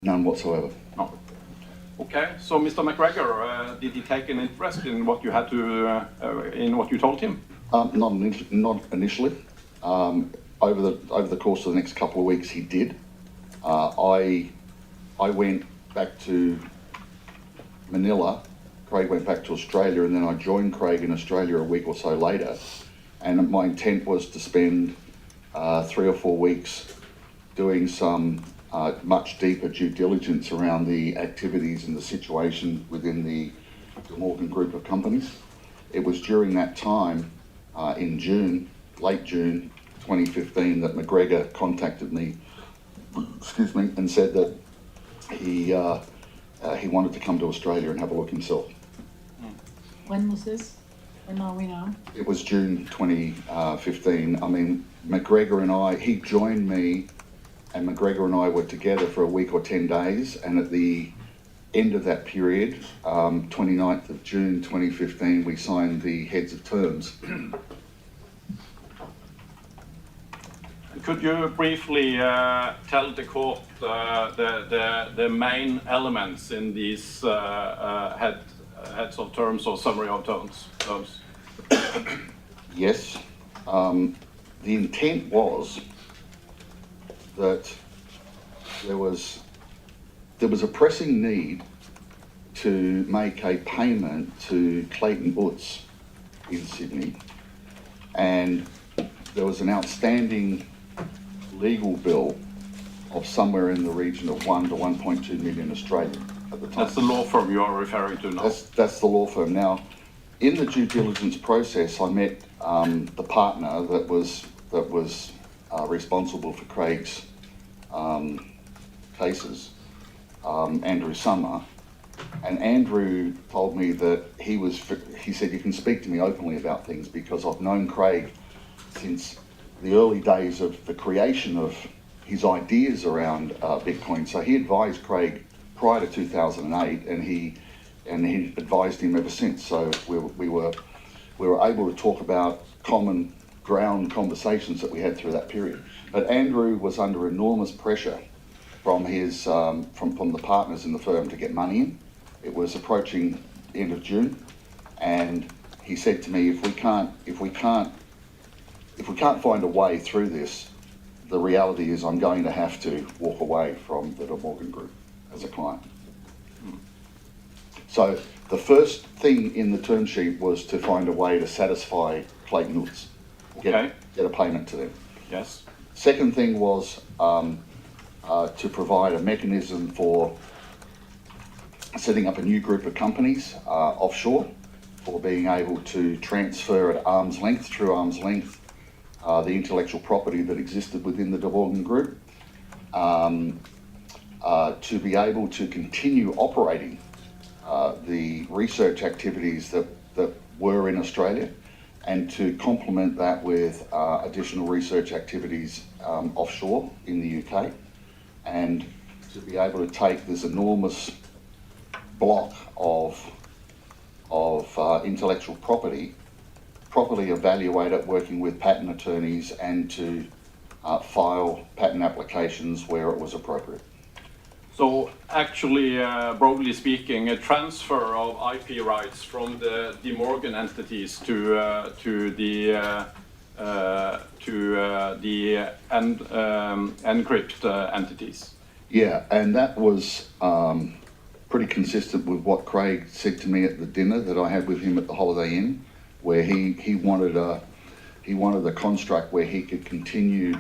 None whatsoever. No. Okay, so Mr. McGregor, did he take an interest in what you had to, in what you told him? Not initially. Over the course of the next couple of weeks, he did. I went back to Manila. Craig went back to Australia, and then I joined Craig in Australia a week or so later. And my intent was to spend 3 or 4 weeks doing some much deeper due diligence around the activities and the situation within the Morgan group of companies. It was during that time, in June, late June 2015, that McGregor contacted me, and said that he wanted to come to Australia and have a look himself. When was this? When are we now? It was June 2015. I mean, McGregor and I, he joined me, and McGregor and I were together for a week or 10 days, and at the end of that period, 29th of June 2015, we signed the heads of terms. Could you briefly tell the court the main elements in these heads of terms or summary of terms? Yes. The intent was that there was a pressing need to make a payment to Clayton Utz in Sydney, and there was an outstanding legal bill of somewhere in the region of 1 to 1.2 million Australian at the time. That's the law firm you are referring to now. That's the law firm. Now, in the due diligence process, I met the partner that was responsible for Craig's cases, Andrew Summer, and Andrew told me that he said, you can speak to me openly about things because I've known Craig since the early days of the creation of his ideas around Bitcoin. So he advised Craig prior to 2008, and he advised him ever since. So we were able to talk about common ground conversations that we had through that period. But Andrew was under enormous pressure from his from the partners in the firm to get money in. It was approaching the end of June, and he said to me, if we can't find a way through this, the reality is I'm going to have to walk away from the Morgan Group as a client. So the first thing in the term sheet was to find a way to satisfy Clayton Utz, get a payment to them. Yes. Second thing was to provide a mechanism for setting up a new group of companies offshore, for being able to transfer at arm's length, through arm's length, the intellectual property that existed within the Morgan Group, to be able to continue operating the research activities that were in Australia, and to complement that with additional research activities offshore in the UK, and to be able to take this enormous block of intellectual property, properly evaluate it, working with patent attorneys, and to file patent applications where it was appropriate. So actually, broadly speaking, a transfer of IP rights from the Morgan entities to the Encrypt entities. Yeah, and that was pretty consistent with what Craig said to me at the dinner that I had with him at the Holiday Inn, where he wanted a construct where he could continue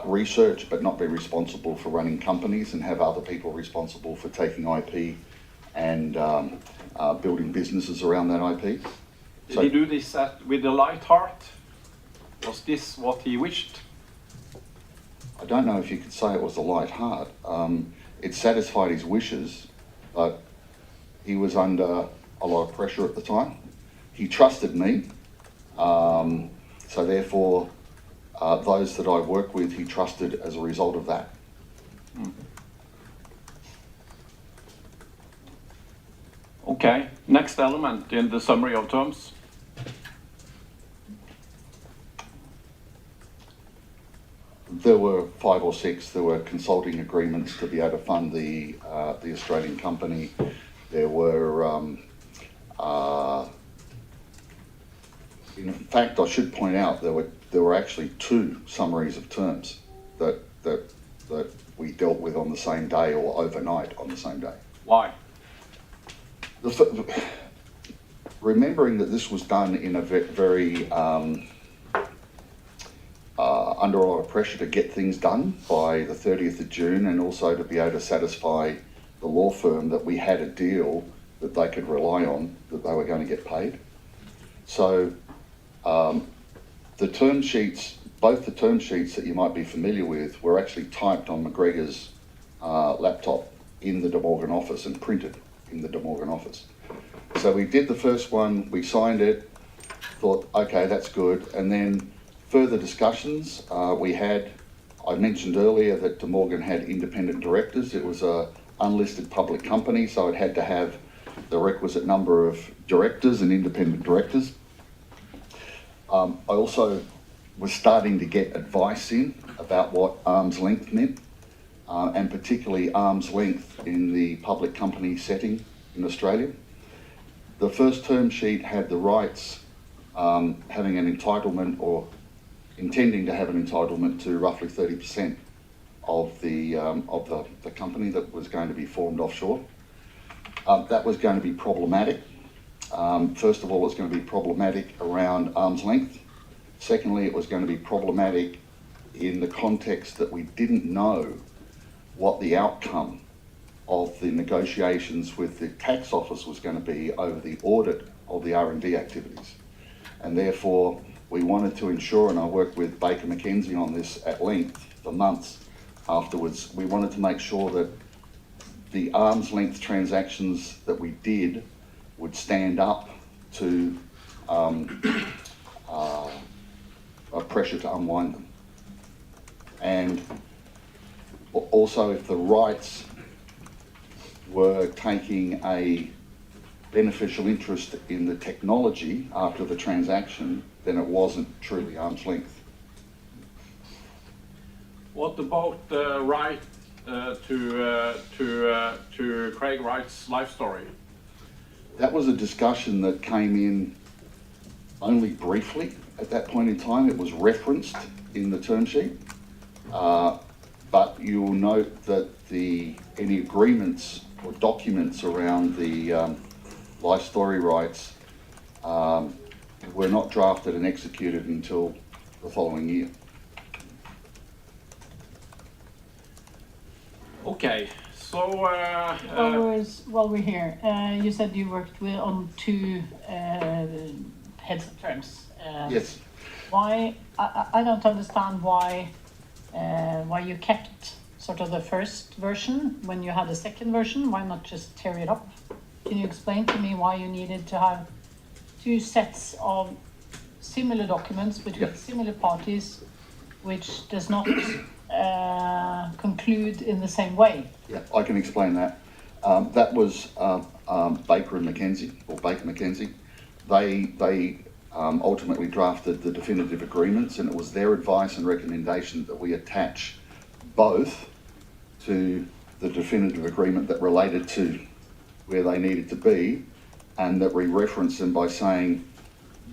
research but not be responsible for running companies, and have other people responsible for taking IP and building businesses around that IP. Did he do this with a light heart? Was this what he wished? I don't know if you could say it was a light heart. It satisfied his wishes, but he was under a lot of pressure at the time. He trusted me, so therefore those that I work with, he trusted as a result of that. Okay, next element in the summary of terms. there were 5 or 6. There were consulting agreements to be able to fund the Australian company. There were, in fact, I should point out there were actually 2 summaries of terms that we dealt with on the same day or overnight on the same day. Why? Remembering that this was done in a very under a lot of pressure to get things done by the 30th of June, and also to be able to satisfy the law firm that we had a deal that they could rely on, that they were going to get paid. So the term sheets, both the term sheets that you might be familiar with, were actually typed on McGregor's laptop in the De Morgan office and printed in the De Morgan office. So we did the first one, we signed it, thought, okay, that's good. And then further discussions we had, I mentioned earlier that De Morgan had independent directors. It was a unlisted public company, so it had to have the requisite number of directors and independent directors. I also was starting to get advice in about what arm's length meant, and particularly arm's length in the public company setting in Australia. The first term sheet had the Wrights having an entitlement, or intending to have an entitlement to roughly 30% of the company that was going to be formed offshore. That was going to be problematic. First of all, it's going to be problematic around arm's length. Secondly, it was going to be problematic in the context that we didn't know what the outcome of the negotiations with the tax office was going to be over the audit of the R&D activities. And therefore, we wanted to ensure, and I worked with Baker McKenzie on this at length for months afterwards, we wanted to make sure that the arm's length transactions that we did would stand up to a pressure to unwind them. And also, if the Wrights were taking a beneficial interest in the technology after the transaction, then it wasn't truly arm's length. What about Wright to Craig Wright's life story? That was a discussion that came in only briefly at that point in time. It was referenced in the term sheet, but you will note that any agreements or documents around the life story rights were not drafted and executed until the following year. Okay, so while we're here, you said you worked on 2 heads of terms. Yes. Why? I don't understand why you kept sort of the first version when you had a second version. Why not just tear it up? Can you explain to me why you needed to have 2 sets of similar documents between similar parties, which does not conclude in the same way? Yeah, I can explain that. That was Baker and McKenzie, or Baker McKenzie. They ultimately drafted the definitive agreements, and it was their advice and recommendation that we attach both to the definitive agreement that related to where they needed to be, and that we reference them by saying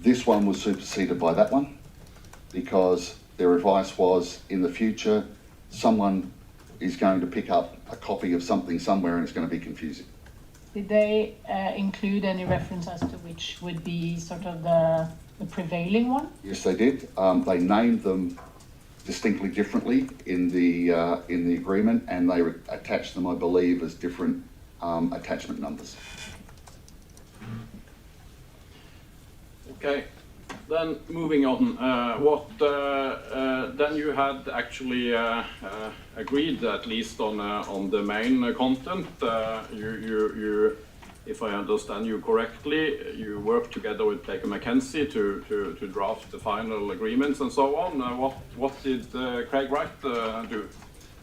this one was superseded by that one, because their advice was, in the future, someone is going to pick up a copy of something somewhere and it's going to be confusing. Did they include any reference as to which would be sort of the prevailing one? Yes, they did. They named them distinctly differently in the agreement, and they attached them, I believe, as different attachment numbers. okay, then moving on. Then you had actually agreed, at least on the main content. You, if I understand you correctly, you worked together with Baker McKenzie to draft the final agreements and so on. What did Craig Wright do?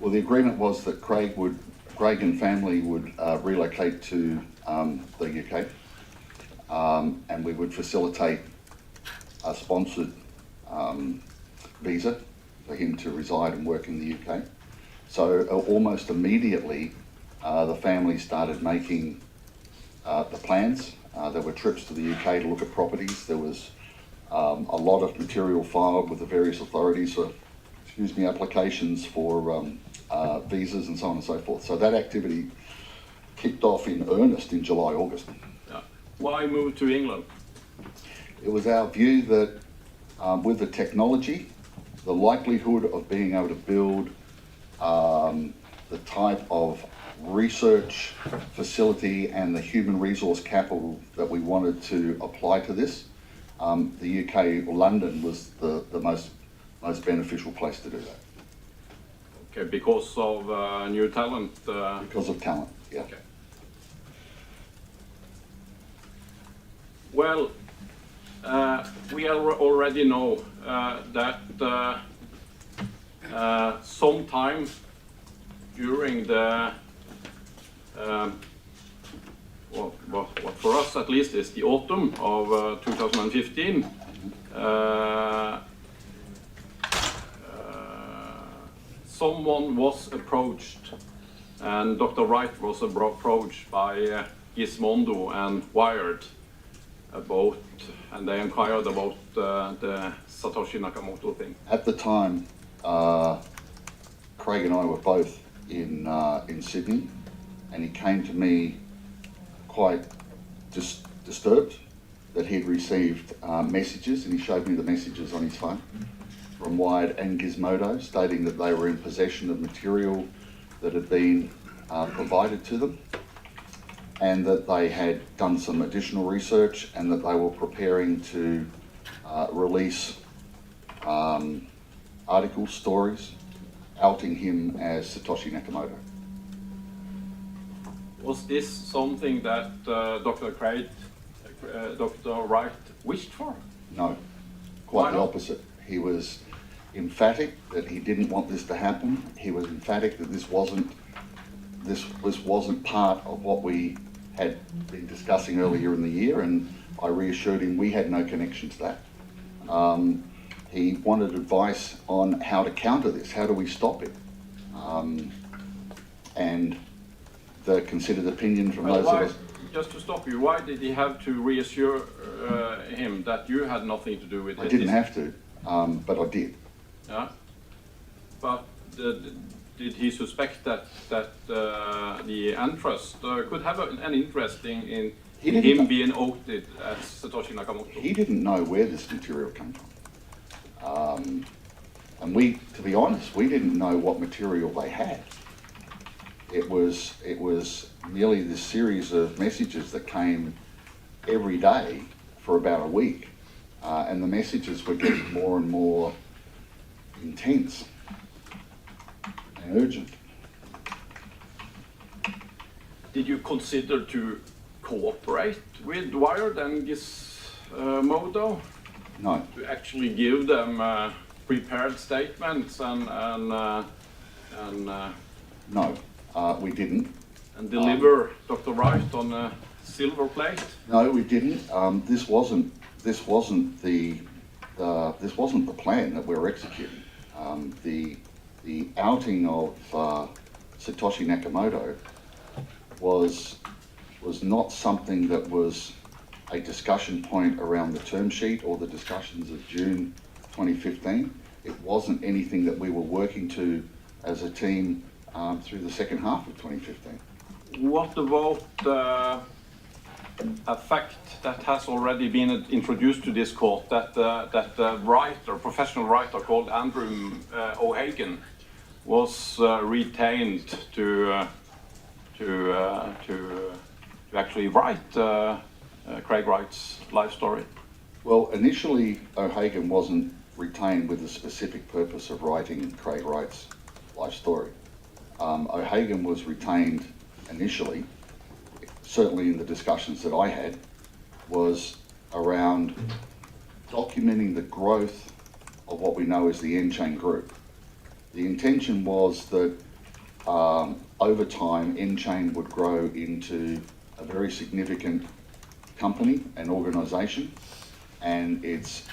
Well, the agreement was that Craig and family would relocate to the UK, and we would facilitate a sponsored visa for him to reside and work in the UK. So almost immediately, the family started making the plans. There were trips to the UK to look at properties. There was a lot of material filed with the various authorities for, applications for visas and so on and so forth. So that activity kicked off in earnest in July, August. Yeah. Why move to England? It was our view that with the technology, the likelihood of being able to build the type of research facility and the human resource capital that we wanted to apply to this, the UK or London was the most beneficial place to do that. Okay, because of new talent. Because of talent, yeah. Okay. Well, we already know that sometime during the what for us at least is the autumn of 2015, someone was approached, and Dr. Wright was approached by Gizmondo and Wired about, and they inquired about the Satoshi Nakamoto thing. At the time, Craig and I were both in Sydney, and he came to me quite disturbed that he'd received messages, and he showed me the messages on his phone from Wired and Gizmodo, stating that they were in possession of material that had been provided to them, and that they had done some additional research, and that they were preparing to release articles, stories, outing him as Satoshi Nakamoto. Was this something that Dr. Wright wished for? No, quite the opposite. He was emphatic that he didn't want this to happen. He was emphatic that this wasn't part of what we had been discussing earlier in the year, and I reassured him we had no connection to that. He wanted advice on how to counter this, how do we stop it? And the considered opinion from those of us. Just to stop you, why did he have to reassure him that you had nothing to do with it? I didn't have to, but I did. Yeah, but did he suspect that the interest could have an interest in him being outed as Satoshi Nakamoto? He didn't know where this material came from. And we, to be honest, we didn't know what material they had. It was merely this series of messages that came every day for about a week. And the messages were getting more and more intense and urgent. Did you consider to cooperate with Wired and Gizmodo? No. To actually give them prepared statements and No, we didn't. And deliver Dr. Wright on a silver plate? No, we didn't. This wasn't the plan that we were executing. The outing of Satoshi Nakamoto was not something that was a discussion point around the term sheet or the discussions of June 2015. It wasn't anything that we were working to as a team through the second half of 2015. What about a fact that has already been introduced to this court, that a writer, professional writer called Andrew O'Hagan was retained to actually write Craig Wright's life story? Well, initially O'Hagan wasn't retained with the specific purpose of writing Craig Wright's life story. O'Hagan was retained initially, certainly in the discussions that I had, was around documenting the growth of what we know as the N-Chain Group. The intention was that over time, N-Chain would grow into a very significant company and organisation, and its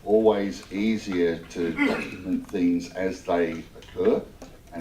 always easier to document things as they occur.